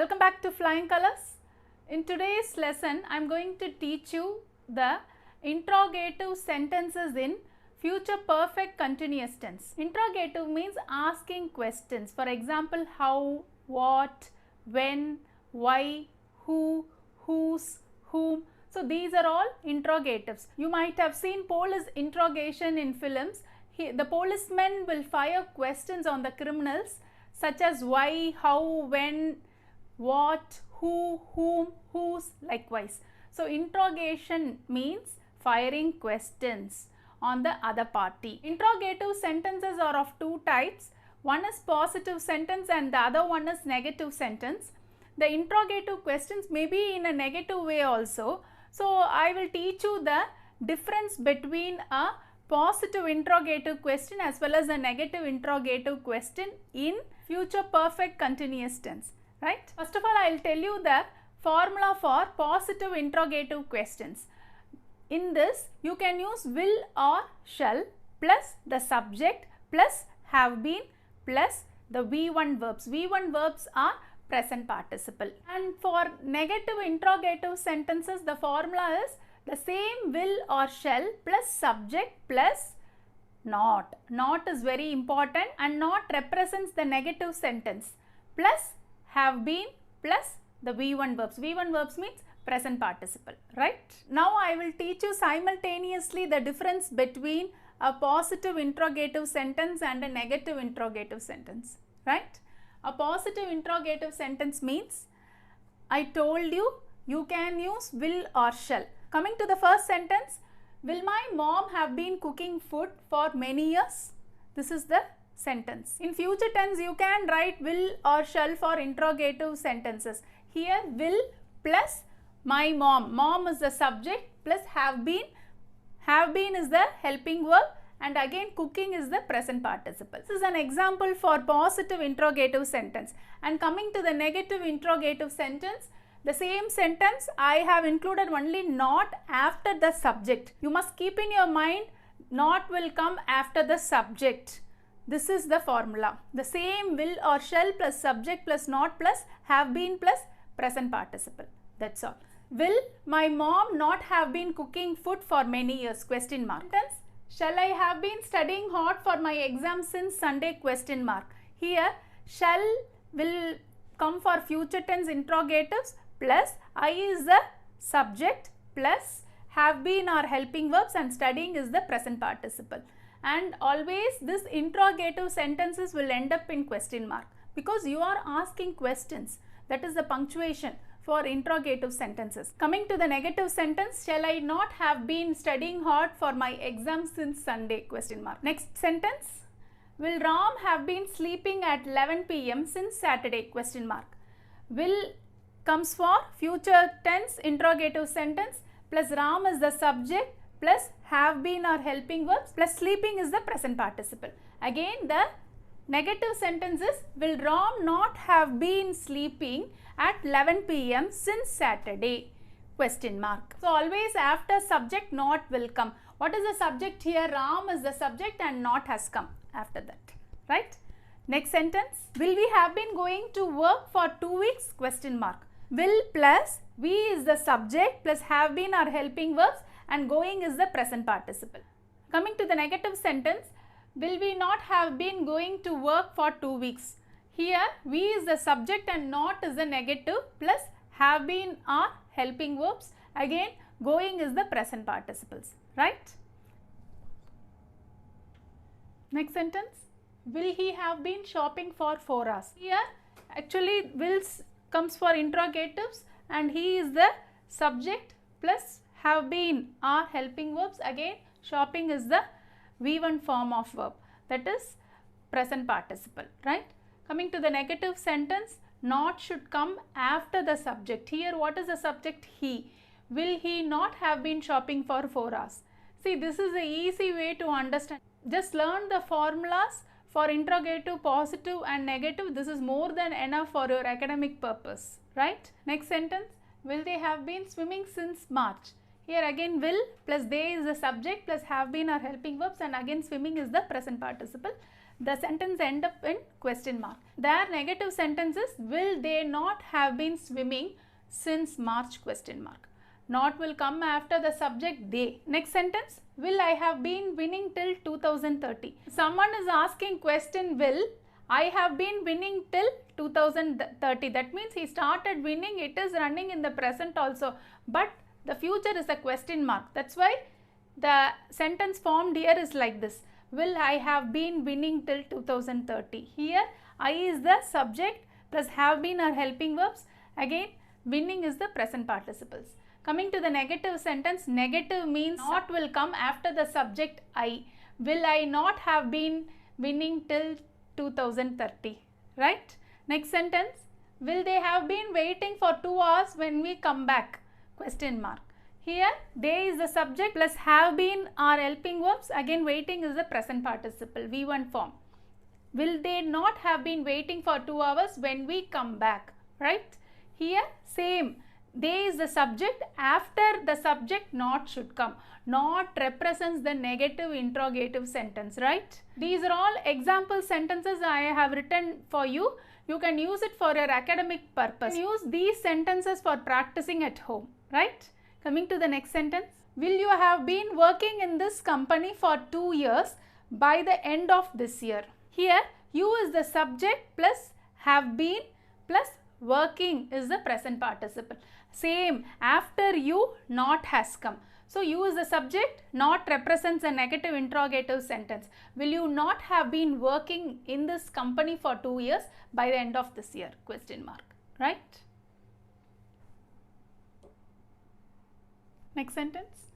Welcome back to Flying Colors. In today's lesson, I am going to teach you the interrogative sentences in future perfect continuous tense. Interrogative means asking questions. For example, how, what, when, why, who, whose, whom. So these are all interrogatives. You might have seen police interrogation in films. The policemen will fire questions on the criminals such as why, how, when, what, who, whom, whose, likewise. So interrogation means firing questions on the other party. Interrogative sentences are of two types. One is positive sentence and the other one is negative sentence. The interrogative questions may be in a negative way also. So I will teach you the difference between a positive interrogative question as well as a negative interrogative question in future perfect continuous tense. Right? First of all, I will tell you the formula for positive interrogative questions. In this, you can use will or shall plus the subject plus have been plus the V1 verbs. V1 verbs are present participle. And for negative interrogative sentences, the formula is the same will or shall plus subject plus not. Not is very important and not represents the negative sentence plus have been plus the V1 verbs. V1 verbs means present participle, right? Now I will teach you simultaneously the difference between a positive interrogative sentence and a negative interrogative sentence, right? A positive interrogative sentence means I told you, you can use will or shall. Coming to the first sentence, will my mom have been cooking food for many years? This is the sentence. In future tense, you can write will or shall for interrogative sentences. Here, will plus my mom. Mom is the subject plus have been. Have been is the helping verb and again cooking is the present participle. This is an example for positive interrogative sentence. And coming to the negative interrogative sentence, the same sentence I have included only not after the subject. You must keep in your mind not will come after the subject. This is the formula. The same will or shall plus subject plus not plus have been plus present participle. That's all. Will my mom not have been cooking food for many years? Question mark. Sentence. Shall I have been studying hard for my exam since Sunday? Question mark. Here shall will come for future tense interrogatives plus I is the subject plus have been or helping verbs and studying is the present participle. And always this interrogative sentences will end up in question mark because you are asking questions. That is the punctuation for interrogative sentences. Coming to the negative sentence, shall I not have been studying hard for my exam since Sunday? Question mark. Next sentence, will Ram have been sleeping at 11 p.m. since Saturday? Question mark. Will comes for future tense interrogative sentence plus Ram is the subject plus have been or helping verbs plus sleeping is the present participle. Again the negative sentence is will Ram not have been sleeping at 11 p.m. since Saturday? Question mark. So always after subject not will come. What is the subject here? Ram is the subject and not has come after that, right? Next sentence, will we have been going to work for 2 weeks? Question mark. Will plus we is the subject plus have been or helping verbs and going is the present participle. Coming to the negative sentence, will we not have been going to work for 2 weeks? Here we is the subject and not is the negative plus have been or helping verbs. Again going is the present participles, right? Next sentence, will he have been shopping for 4 hours? Here actually will comes for interrogatives and he is the subject plus have been or helping verbs. Again shopping is the V1 form of verb, that is present participle, right? Coming to the negative sentence, not should come after the subject. Here what is the subject? He. Will he not have been shopping for 4 hours? See, this is an easy way to understand. Just learn the formulas for interrogative, positive and negative. This is more than enough for your academic purpose, right? Next sentence, will they have been swimming since March? Here again will plus they is the subject plus have been or helping verbs and again swimming is the present participle. the sentence end up in question mark. Their negative sentence is, will they not have been swimming since March question mark. Not will come after the subject they. Next sentence, will I have been winning till 2030. Someone is asking question will, I have been winning till 2030. That means he started winning, it is running in the present also, but the future is a question mark. That's why the sentence formed here is like this. Will I have been winning till 2030. Here I is the subject plus have been are helping verbs. Again winning is the present participles. Coming to the negative sentence, negative means not will come after the subject I. Will I not have been winning till 2030, right? Next sentence, will they have been waiting for 2 hours when we come back question mark. Here they is the subject plus have been are helping verbs. Again waiting is the present participle V1 form. Will they not have been waiting for 2 hours when we come back, right? Here same, they is the subject, after the subject not should come. Not represents the negative interrogative sentence, right? These are all example sentences I have written for you. You can use it for your academic purpose. Use these sentences for practicing at home, right? Coming to the next sentence, will you have been working in this company for 2 years by the end of this year? Here you is the subject plus have been plus working is the present participle. Same, after you not has come. So you is the subject, not represents a negative interrogative sentence. Will you not have been working in this company for 2 years by the end of this year question mark, right? Next sentence,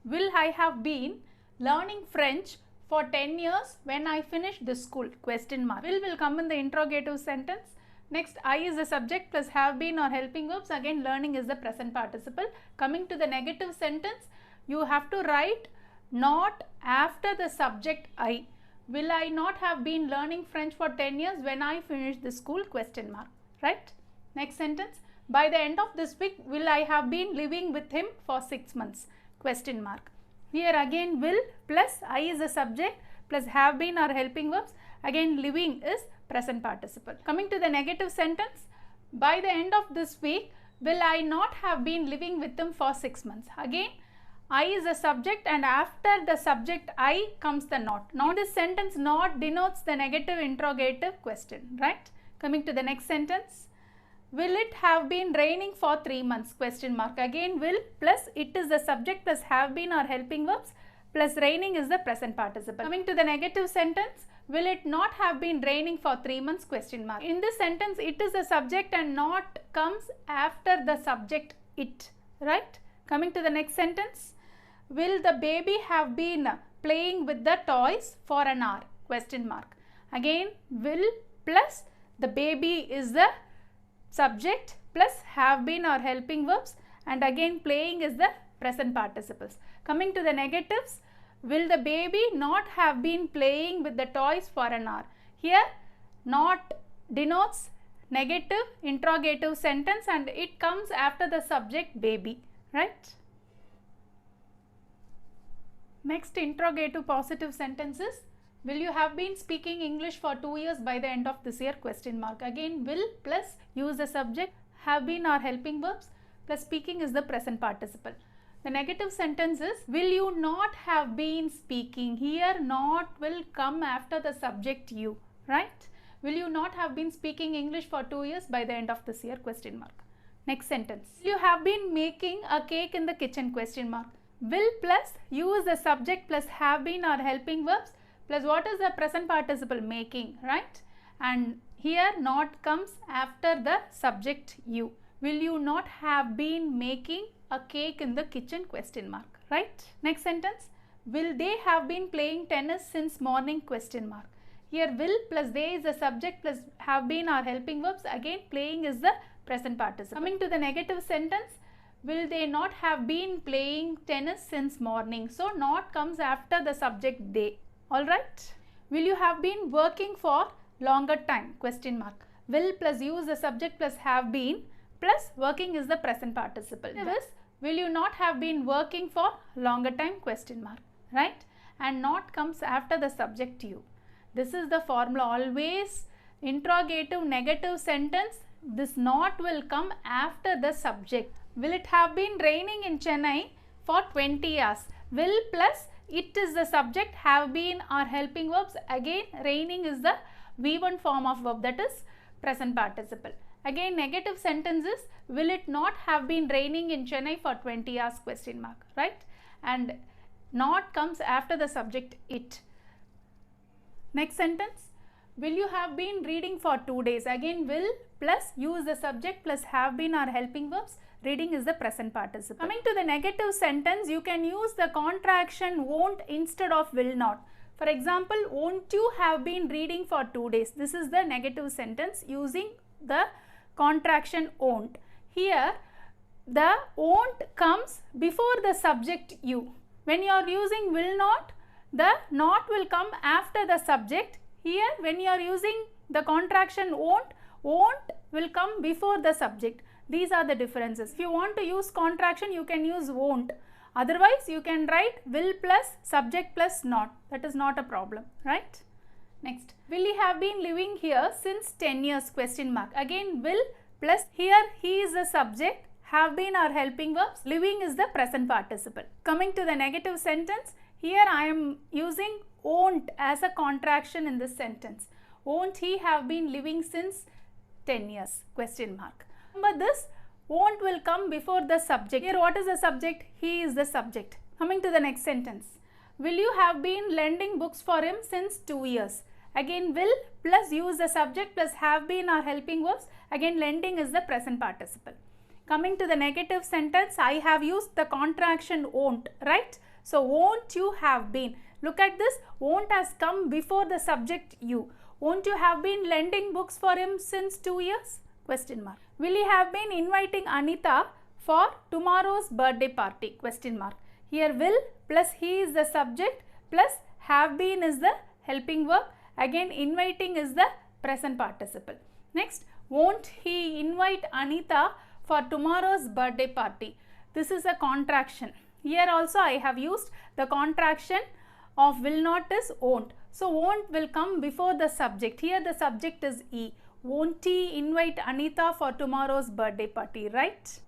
will I have been learning French for 10 years when I finish this school question mark. Will come in the interrogative sentence. Next I is the subject plus have been or helping verbs. Again learning is the present participle. Coming to the negative sentence, you have to write not after the subject I. Will I not have been learning French for 10 years when I finish the school question mark, right? Next sentence, by the end of this week will I have been living with him for 6 months question mark. Here again will plus I is the subject plus have been or helping verbs. Again living is present participle. Coming to the negative sentence, by the end of this week will I not have been living with him for 6 months. Again I is the subject and after the subject I comes the not. Now this sentence not denotes the negative interrogative question, right? Coming to the next sentence, will it have been raining for 3 months question mark. Again will plus it is the subject plus have been or helping verbs plus raining is the present participle. Coming to the negative sentence, will it not have been raining for 3 months question mark. In this sentence it is the subject and not comes after the subject it, right? Coming to the next sentence, will the baby have been playing with the toys for an hour question mark. Again will plus the baby is the subject plus have been or helping verbs and again playing is the present participles. Coming to the negatives, will the baby not have been playing with the toys for an hour. Here not denotes negative interrogative sentence and it comes after the subject baby, right? Next interrogative positive sentences, will you have been speaking English for 2 years by the end of this year question mark. Again will plus use the subject, have been or helping verbs plus speaking is the present participle. The negative sentence is, will you not have been speaking. Here not will come after the subject you, right? Will you not have been speaking English for 2 years by the end of this year question mark. Next sentence, will you have been making a cake in the kitchen question mark. Will plus use the subject plus have been or helping verbs plus what is the present participle making, right? And here not comes after the subject you. Will you not have been making a cake in the kitchen question mark, right? Next sentence, will they have been playing tennis since morning question mark. Here will plus they is the subject plus have been or helping verbs. Again playing is the present participle. Coming to the negative sentence, will they not have been playing tennis since morning. So not comes after the subject they, alright. Will you have been working for longer time question mark. Will plus use the subject plus have been plus working is the present participle. This, will you not have been working for longer time question mark, right? And not comes after the subject you. This is the formula. Always interrogative negative sentence, this not will come after the subject. Will it have been raining in Chennai for 20 hours? Will plus it is the subject, have been are helping verbs. Again raining is the V1 form of verb, that is present participle. Again negative sentences, will it not have been raining in Chennai for 20 hours question mark, right? And not comes after the subject it. Next sentence, will you have been reading for 2 days? Again will plus use the subject plus have been are helping verbs. Reading is the present participle. Coming to the negative sentence, you can use the contraction won't instead of will not. For example, won't you have been reading for 2 days? This is the negative sentence using the contraction won't. Here the won't comes before the subject you. When you are using will not, the not will come after the subject. Here when you are using the contraction won't will come before the subject. These are the differences. If you want to use contraction, you can use won't. Otherwise, you can write will plus subject plus not. That is not a problem, right? Next, will he have been living here since 10 years question mark. Again will plus here he is the subject, have been are helping verbs, living is the present participle. Coming to the negative sentence, here I am using won't as a contraction in this sentence. Won't he have been living since 10 years question mark. Remember this won't will come before the subject. Here what is the subject? He is the subject. Coming to the next sentence, will you have been lending books for him since 2 years? Again will plus use the subject plus have been are helping verbs. Again lending is the present participle. Coming to the negative sentence, I have used the contraction won't, right? So won't you have been. Look at this, won't has come before the subject you. Won't you have been lending books for him since 2 years? Question mark. Will he have been inviting Anita for tomorrow's birthday party? Question mark. Here will plus he is the subject plus have been is the helping verb. Again inviting is the present participle. Next, won't he invite Anita for tomorrow's birthday party? This is a contraction. Here also I have used the contraction of will not is won't. So won't will come before the subject. Here the subject is he. Won't he invite Anita for tomorrow's birthday party, right?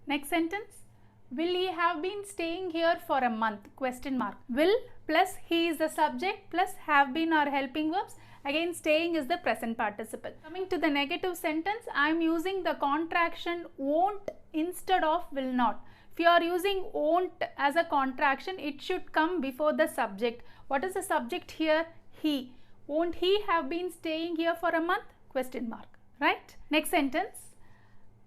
Next sentence, will he have been staying here for a month? Question mark. Will plus he is the subject plus have been are helping verbs. Again staying is the present participle. Coming to the negative sentence, I am using the contraction won't instead of will not. If you are using won't as a contraction, it should come before the subject. What is the subject here? He. Won't he have been staying here for a month? Question mark, right? Next sentence,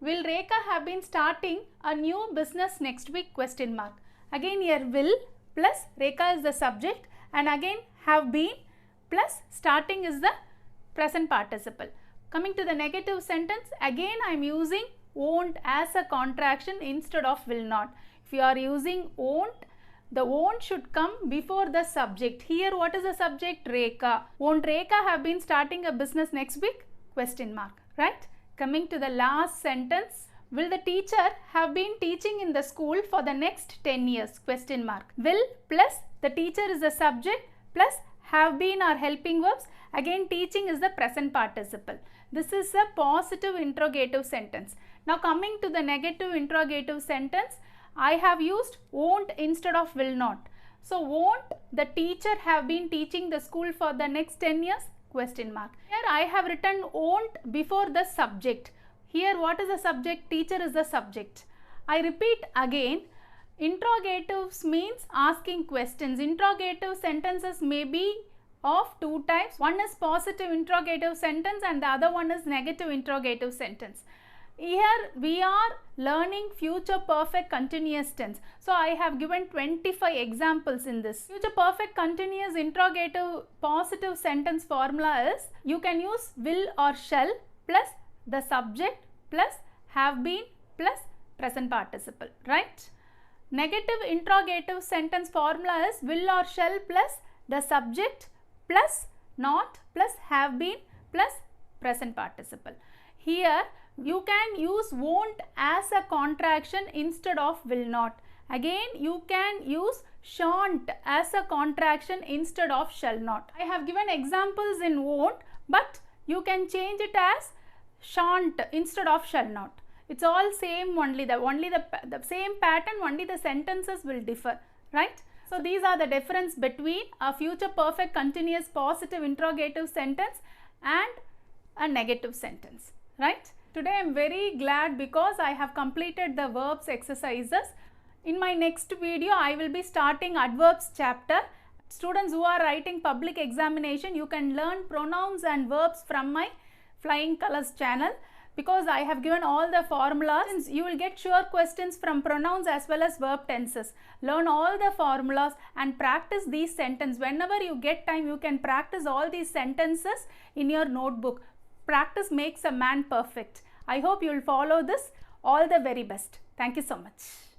will Rekha have been starting a new business next week? Question mark. Again here will plus Rekha is the subject and again have been plus starting is the present participle. Coming to the negative sentence, again I am using won't as a contraction instead of will not. If you are using won't, the won't should come before the subject. Here what is the subject? Rekha. Won't Rekha have been starting a business next week? Question mark, right? Coming to the last sentence, will the teacher have been teaching in the school for the next 10 years? Question mark. Will plus the teacher is the subject plus have been are helping verbs. Again teaching is the present participle. This is a positive interrogative sentence. Now coming to the negative interrogative sentence, I have used won't instead of will not. So won't the teacher have been teaching the school for the next 10 years? Question mark. Here I have written won't before the subject. Here what is the subject? Teacher is the subject. I repeat again, interrogatives means asking questions. Interrogative sentences may be of 2 types. One is positive interrogative sentence and the other one is negative interrogative sentence. Here we are learning future perfect continuous tense. So I have given 25 examples in this. Future perfect continuous interrogative positive sentence formula is, you can use will or shall plus the subject plus have been plus present participle, right? Negative interrogative sentence formula is will or shall plus the subject plus not plus have been plus present participle. Here you can use won't as a contraction instead of will not. Again you can use shan't as a contraction instead of shall not. I have given examples in won't, but you can change it as shan't instead of shall not. It's all same only, the same pattern, only the sentences will differ, right? So these are the difference between a future perfect continuous positive interrogative sentence and a negative sentence, right? Today I am very glad because I have completed the verbs exercises. In my next video, I will be starting adverbs chapter. Students who are writing public examination, you can learn pronouns and verbs from my Flying Colors channel, because I have given all the formulas. You will get sure questions from pronouns as well as verb tenses. Learn all the formulas and practice these sentences. Whenever you get time, you can practice all these sentences in your notebook. Practice makes a man perfect. I hope you will follow this. All the very best. Thank you so much.